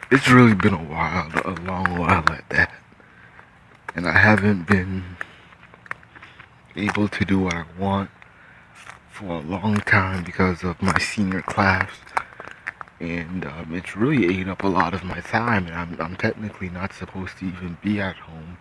It's really been a while, a long while at that. And I haven't been able to do what I want for a long time because of my senior class. And it's really ate up a lot of my time, and I'm technically not supposed to even be at home.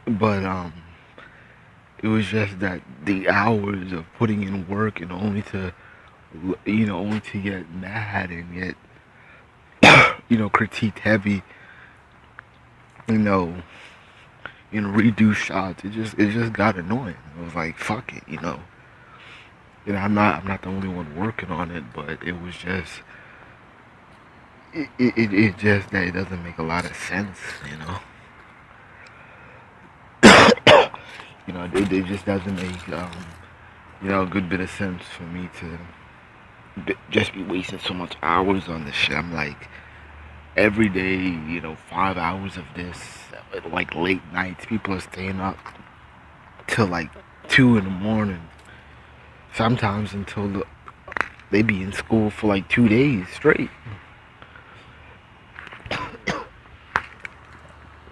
But it was just that the hours of putting in work and only to get mad and get critiqued heavy, you know, and redo shots. It just got annoying. It was like fuck it. I'm not the only one working on it, but it was just it just that it doesn't make a lot of sense. It just doesn't make a good bit of sense for me to just be wasting so much hours on this shit. I'm like every day, 5 hours of this, like late nights. People are staying up till like 2 in the morning. Sometimes until they be in school for like 2 days straight.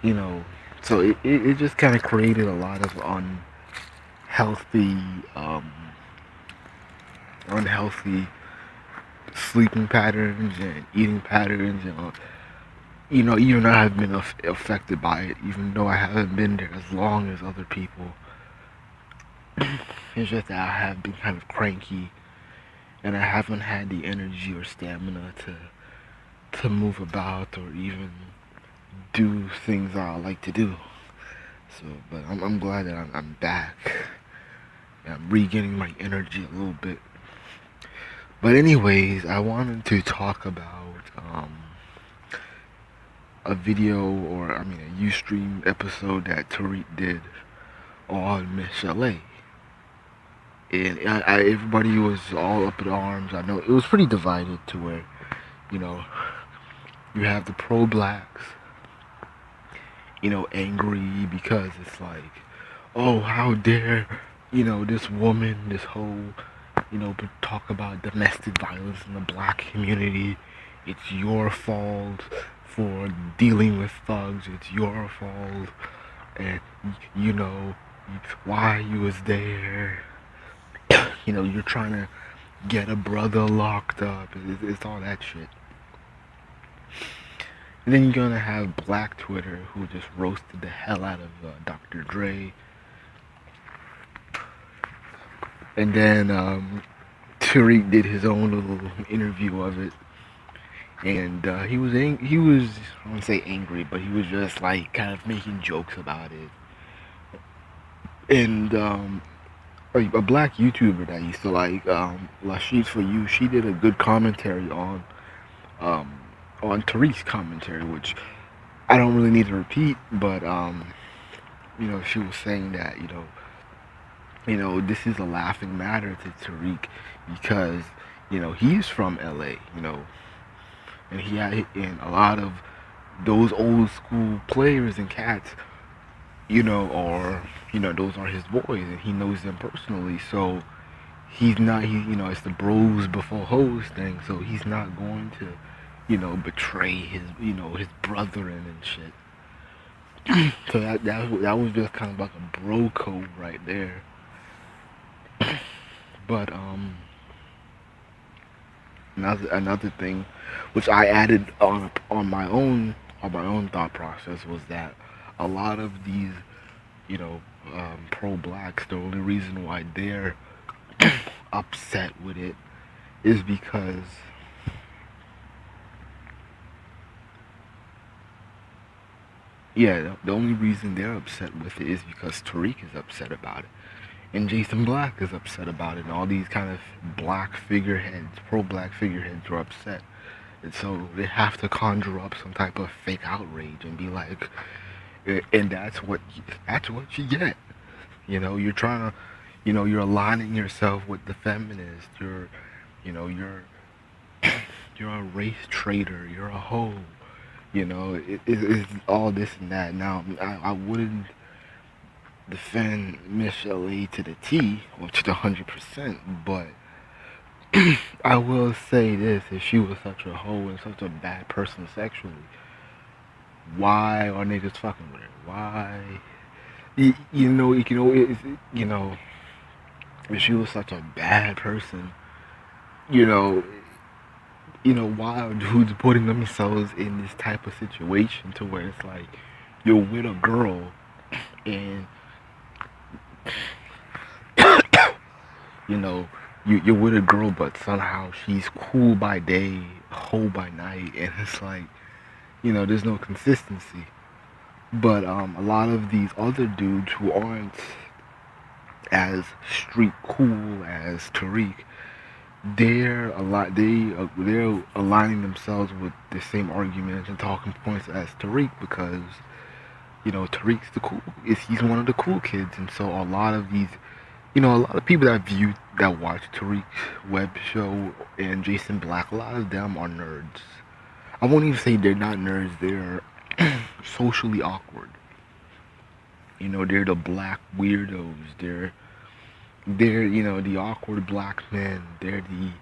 You know, so it just kind of created a lot of unhealthy, um, unhealthy sleeping patterns and eating patterns, and even I have been affected by it, even though I haven't been there as long as other people. It's just that I have been kind of cranky, and I haven't had the energy or stamina to move about or even do things I like to do. So, but I'm glad that I'm back. I'm regaining my energy a little bit. But anyways, I wanted to talk about a video, or a Ustream episode that Tariq did on Miss LA. And everybody was all up in arms. I know it was pretty divided to where, you know, you have the pro-blacks, angry because it's like, oh, how dare, this woman, this whole, talk about domestic violence in the black community. It's your fault for dealing with thugs. It's your fault. And, you know, why you was there. You're trying to get a brother locked up. It's all that shit. And then you're gonna have Black Twitter, who just roasted the hell out of Dr. Dre. And then Tariq did his own little interview of it, and he was I won't say angry, but he was just like kind of making jokes about it. And a black YouTuber that I used to like, Lashiz for You, she did a good commentary um, on Tariq's commentary, which I don't really need to repeat, but she was saying that this is a laughing matter to Tariq because he's from LA, and he had and a lot of those old school players and cats, or those are his boys, and he knows them personally. So he's not it's the bros before hoes thing. So he's not going to betray his brethren and shit. So that was just kind of like a bro code right there. But another thing, which I added on my own thought process, was that a lot of these pro blacks, the only reason why they're upset with it is because the only reason they're upset with it is because Tariq is upset about it. And Jason Black is upset about it, and all these kind of black figureheads, pro-black figureheads, are upset, and so they have to conjure up some type of fake outrage and be like, and that's what you get. You're trying to, you're aligning yourself with the feminists. You're a race traitor. You're a hoe. It's all this and that. Now, I wouldn't defend Miss LA to the T or to the 100%, but I will say this: if she was such a hoe and such a bad person sexually, why are niggas fucking with her? Why? You know, if she was such a bad person, you know, why are dudes putting themselves in this type of situation to where it's like you're with a girl and you know you're with a girl, but somehow she's cool by day, hoe by night, and it's like there's no consistency. But a lot of these other dudes who aren't as street cool as Tariq, they're aligning themselves with the same arguments and talking points as Tariq because Tariq's the cool is he's one of the cool kids, and so a lot of these a lot of people that watch Tariq's web show and Jason Black, a lot of them are nerds. I won't even say they're not nerds, they're socially awkward. They're the black weirdos. They're the awkward black men. They're the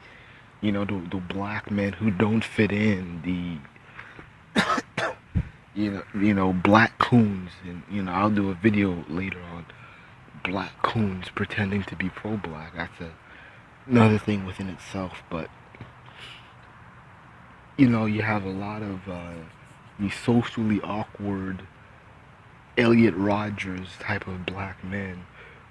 black men who don't fit in. Black coons, and I'll do a video later on black coons pretending to be pro-black. That's another thing within itself. But you have a lot of these socially awkward Elliot Rogers type of black men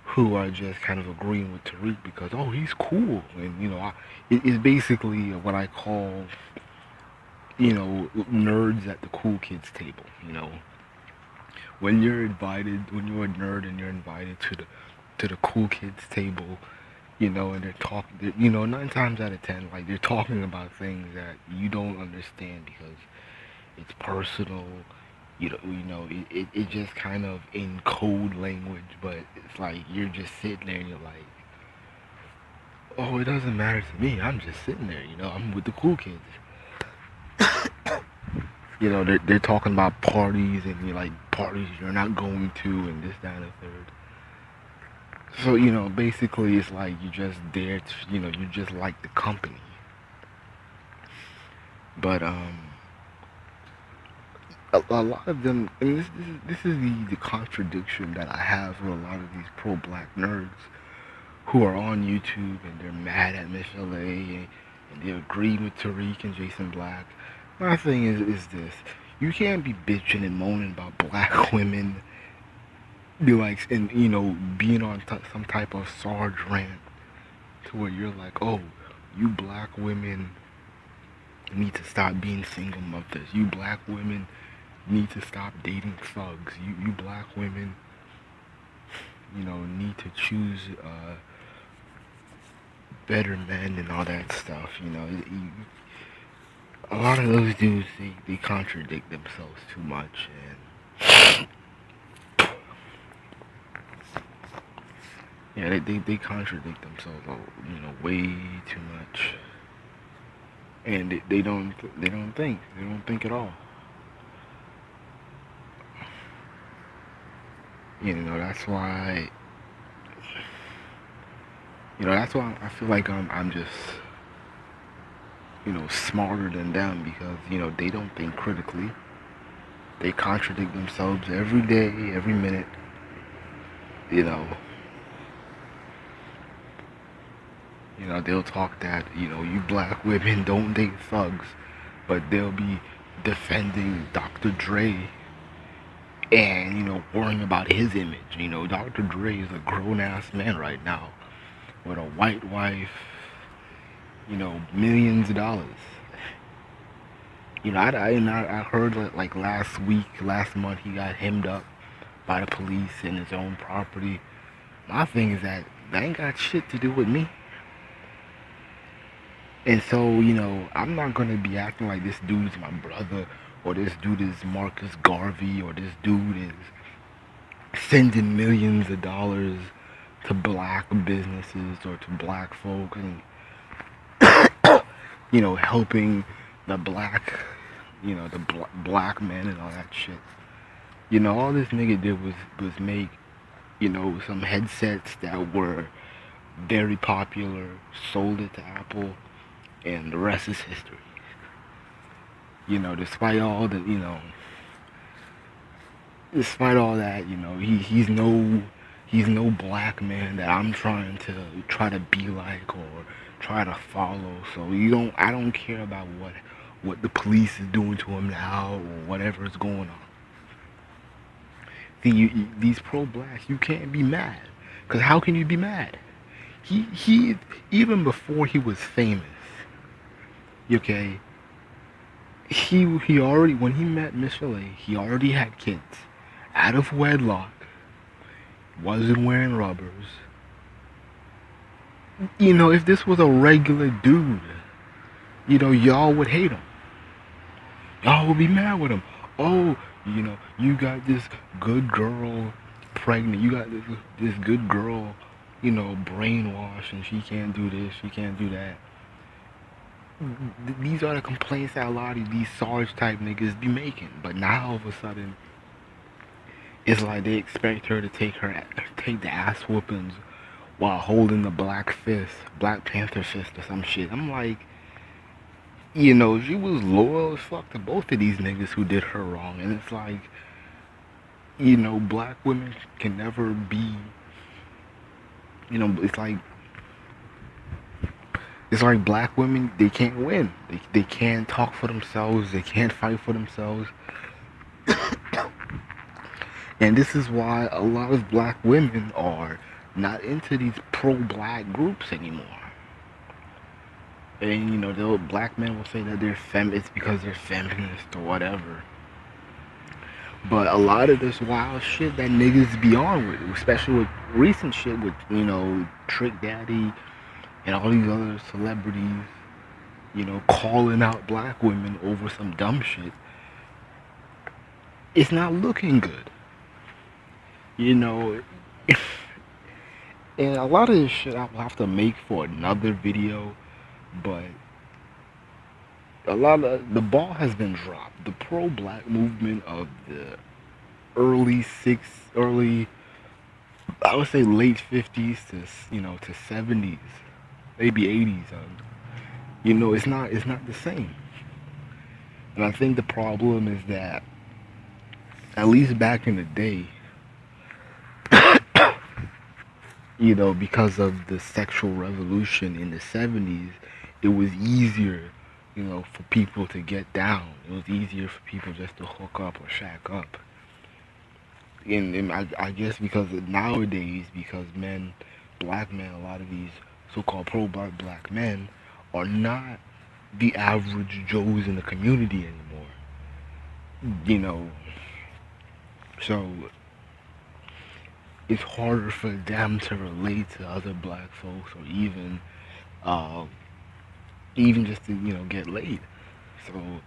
who are just kind of agreeing with Tariq because he's cool, and it's basically what I call nerds at the cool kids table. When you're a nerd and you're invited to the cool kids table, and they're talking, 9 times out of 10, like they're talking about things that you don't understand because it's personal. It just kind of in code language, but it's like you're just sitting there and you're like, oh, it doesn't matter to me. I'm just sitting there, I'm with the cool kids. They're talking about parties and you're like parties you're not going to and this, that, and the third. So, basically it's like you just there to, you just like the company. But, a lot of them, and this is the contradiction that I have with a lot of these pro-black nerds who are on YouTube and they're mad at Miss LA and they agree with Tariq and Jason Black. My thing is this: you can't be bitching and moaning about black women, be like, and being on some type of Sarge rant to where you're like, oh, you black women need to stop being single mothers. You black women need to stop dating thugs. You black women, need to choose better men and all that stuff. A lot of those dudes, they contradict themselves too much, and yeah, they contradict themselves, way too much, and they don't think at all. That's why. That's why I feel like I'm just smarter than them because they don't think critically. They contradict themselves every day, every minute. They'll talk that you black women don't date thugs, but they'll be defending Dr. Dre and worrying about his image. Dr. Dre is a grown ass man right now with a white wife, millions of dollars. I heard like last month, he got hemmed up by the police in his own property. My thing is that ain't got shit to do with me. And so, I'm not gonna be acting like this dude is my brother, or this dude is Marcus Garvey, or this dude is sending millions of dollars to black businesses or to black folk and helping the black black men and all that shit. All this nigga did was make some headsets that were very popular, sold it to Apple, and the rest is history. Despite all the, despite all that, he's no black man that I'm try to be like or try to follow. So I don't care about what the police is doing to him now or whatever is going on. See, these pro-blacks, you can't be mad, cause how can you be mad? He even before he was famous, okay. He already, when he met Miss Chalet, he already had kids out of wedlock, wasn't wearing rubbers. If this was a regular dude, y'all would hate him. Y'all would be mad with him. Oh, you got this good girl pregnant. You got this good girl, brainwashed, and she can't do this, she can't do that. These are the complaints that a lot of these Sarge type niggas be making. But now all of a sudden, it's like they expect her to take the ass whoopings while holding the Black Panther fist or some shit. I'm like, she was loyal as fuck to both of these niggas who did her wrong, and it's like, black women can never be, it's like black women, they can't win. They can't talk for themselves. They can't fight for themselves. And this is why a lot of black women are not into these pro-black groups anymore. And the black men will say that it's because they're feminist or whatever. But a lot of this wild shit that niggas be on with, especially with recent shit with, Trick Daddy and all these other celebrities, calling out black women over some dumb shit, it's not looking good. And a lot of this shit I will have to make for another video, but a lot of the ball has been dropped. The pro-black movement of the early, I would say late 50s to 70s, maybe 80s. It's not the same. And I think the problem is that, at least back in the day, because of the sexual revolution in the 70s, it was easier, for people to get down. It was easier for people just to hook up or shack up. And I guess because nowadays, because black men, a lot of these so-called pro-black men are not the average Joes in the community anymore. So it's harder for them to relate to other black folks, or even just to get laid. So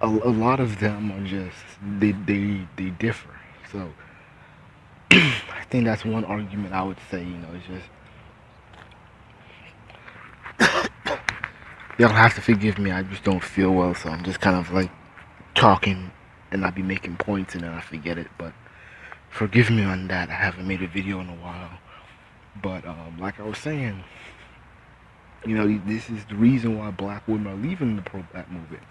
a lot of them are just they differ. So I think that's one argument I would say. It's just, y'all have to forgive me. I just don't feel well, so I'm just kind of like talking, and I'll be making points and then I forget it. But forgive me on that. I haven't made a video in a while. But like I was saying, this is the reason why black women are leaving the pro-black movement.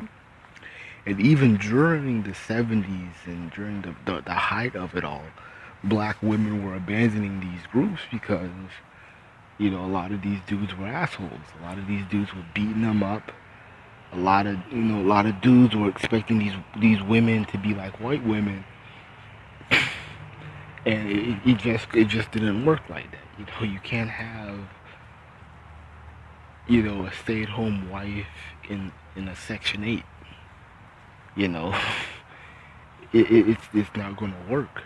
And even during the 70s and during the height of it all, black women were abandoning these groups because, a lot of these dudes were assholes. A lot of these dudes were beating them up. A lot of dudes were expecting these women to be like white women. And it just didn't work like that. You can't have, a stay-at-home wife in a Section 8. It's not gonna work.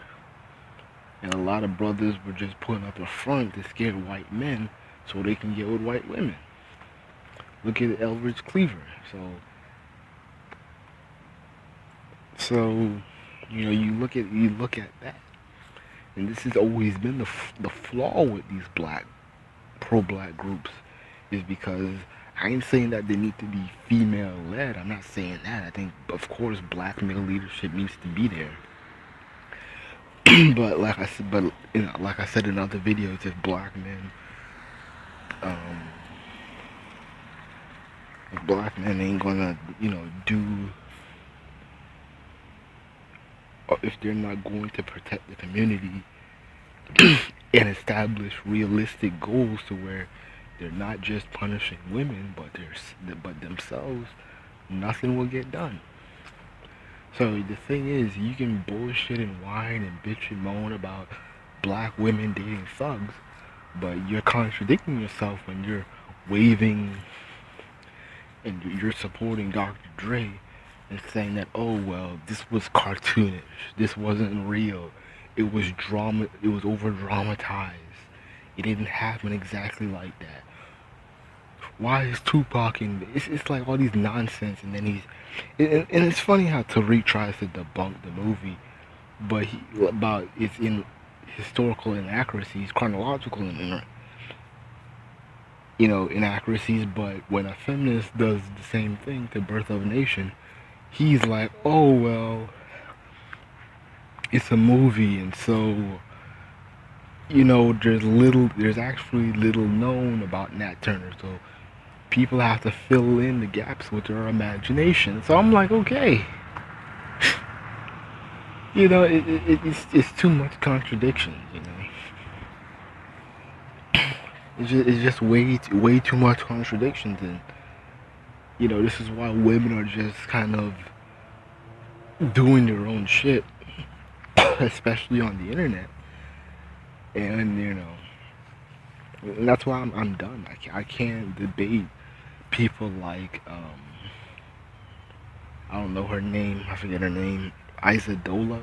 And a lot of brothers were just putting up a front to scare white men so they can get with white women. Look at Elbridge Cleaver. So you look at that, and this has always been the flaw with these pro-black groups, is because I ain't saying that they need to be female led. I'm not saying that. I think, of course, black male leadership needs to be there. But like I said in other videos, if black men If black men ain't gonna, do, or if they're not going to protect the community and establish realistic goals to where they're not just punishing women, but themselves, nothing will get done. So the thing is, you can bullshit and whine and bitch and moan about black women dating thugs, but you're contradicting yourself when you're waving and you're supporting Dr. Dre and saying that, oh well, this was cartoonish, this wasn't real, it was drama, it was over dramatized, it didn't happen exactly like that. Why is Tupac in? It's like all these nonsense, and then and it's funny how Tariq tries to debunk the movie, but he about it's in historical inaccuracies, chronological inaccuracies. But when a feminist does the same thing to Birth of a Nation, he's like, oh well, it's a movie, and so there's actually little known about Nat Turner, so people have to fill in the gaps with their imagination. So I'm like, okay, it's too much contradiction. It's just way too much contradictions, and this is why women are just kind of doing their own shit, especially on the internet, and and that's why I'm done. I can't debate people like I don't know her name. I forget her name. Izadola,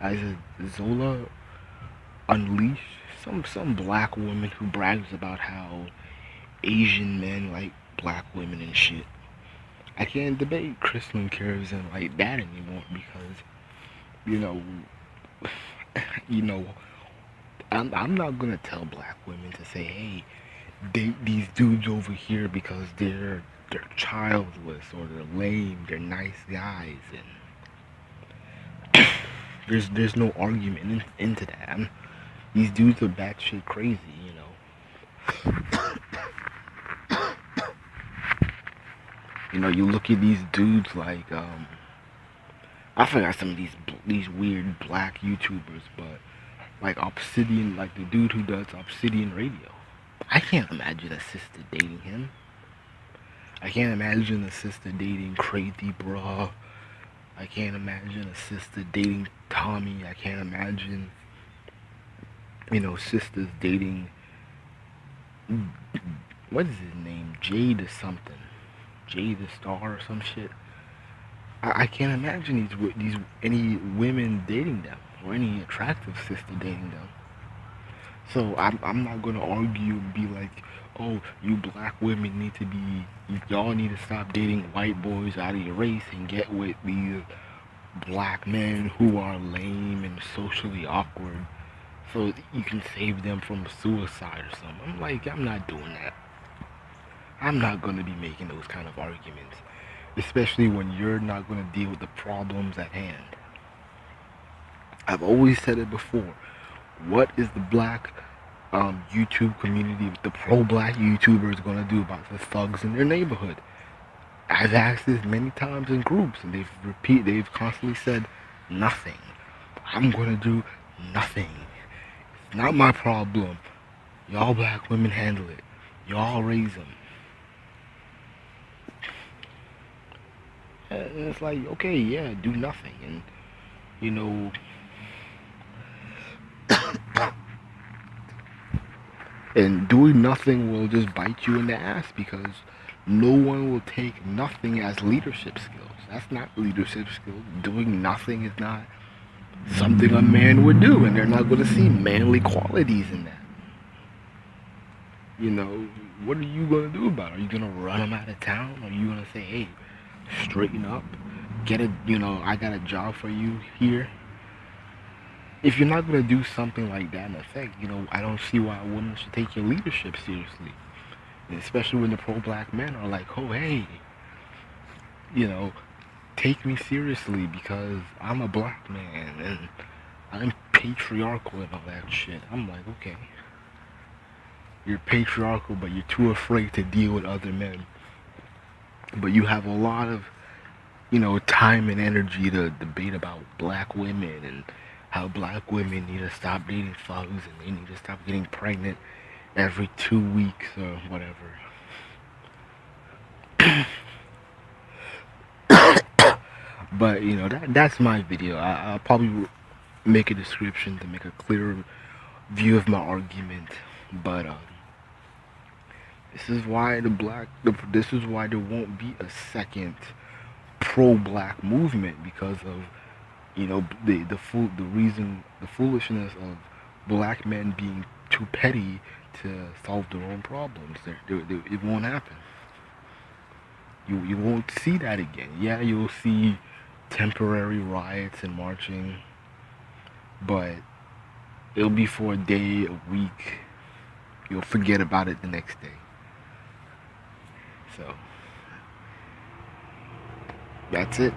Izazola Unleashed. Some black woman who brags about how Asian men like black women and shit. I can't debate Kristen Curves like that anymore because you know you know I'm not gonna tell black women to say, hey, date these dudes over here because they're childless or they're lame, they're nice guys, and there's no argument into that. These dudes are batshit crazy. You look at these dudes like I forgot some of these weird black YouTubers, but like Obsidian, like the dude who does Obsidian Radio. I can't imagine a sister dating him. I can't imagine a sister dating Crazy Bra. I can't imagine a sister dating Tommy. I can't imagine, sisters dating, what is his name? Jade or something. Jade the Star or some shit. I can't imagine these any women dating them or any attractive sister dating them. So I'm not gonna argue and be like, oh, you black women need to be, y'all need to stop dating white boys out of your race and get with these black men who are lame and socially awkward, so you can save them from suicide or something. I'm like, I'm not doing that. I'm not gonna be making those kind of arguments, especially when you're not gonna deal with the problems at hand. I've always said it before. What is the black YouTube community, the pro-black YouTubers, gonna do about the thugs in their neighborhood? I've asked this many times in groups, and they've constantly said nothing. I'm gonna do nothing. It's not my problem. Y'all black women handle it. Y'all raise them. And it's like, okay, yeah, do nothing, and you know, and doing nothing will just bite you in the ass because no one will take nothing as leadership skills. That's not leadership skills. Doing nothing is not something a man would do, and they're not going to see manly qualities in that. What are you going to do about it? Are you going to run them out of town? Are you going to say, hey, straighten up, I got a job for you here? If you're not going to do something like that in effect, I don't see why a woman should take your leadership seriously. And especially when the pro-black men are like, oh, hey, you know, take me seriously because I'm a black man and I'm patriarchal and all that shit. I'm like, okay. You're patriarchal, but you're too afraid to deal with other men. but you have a lot of, time and energy to debate about black women and how black women need to stop dating thugs and they need to stop getting pregnant every 2 weeks or whatever. But that's my video. I'll probably make a description to make a clearer view of my argument. But this is why there won't be a second pro-black movement, because of the foolishness of black men being too petty to solve their own problems. It won't happen. You won't see that again. Yeah, you'll see temporary riots and marching, but it'll be for a day, a week. You'll forget about it the next day. So that's it.